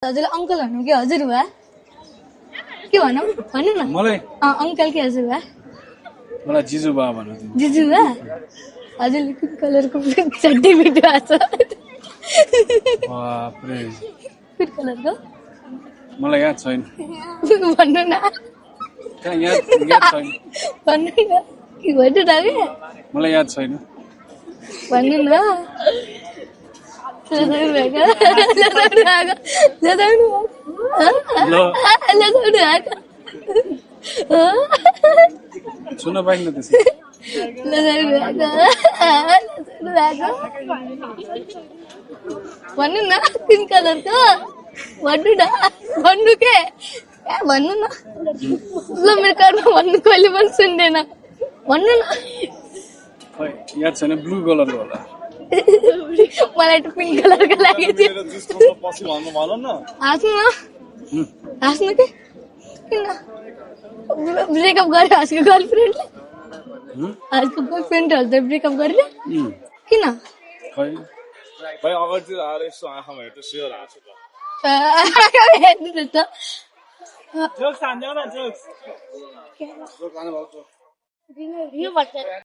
हजुरलाई अङ्कल भन्नु कि हजुर भए के भनौँ भन्नु न मलाई अङ्कल कि हजुर भए मलाई जिजु बा भन्नु जिजु भए हजुरले कुन कलरको चड्डी बिट भएको छ बाफ्रे कुन कलरको मलाई याद छैन भन्नु न कहाँ याद छैन भन्नु न के भन्नु न मलाई याद छैन भन्नु न सुन्न पाइन्न त्यसै भन्नु न कुन कलरको भन्नु न भन्नु के भन्नु न ल मेरो कानमा भन्नु कहिले पनि सुन्दैन भन्नु न याद छैन ब्लू कलरको होला मलाई त पिङ्क कलरको लागेको थियो हाँस्नु के किन ब्रेकअप गरे आजको गर्लफ्रेन्डले आजको गर्लफ्रेन्डहरू त ब्रेकअप गरेर किन हेर्नु त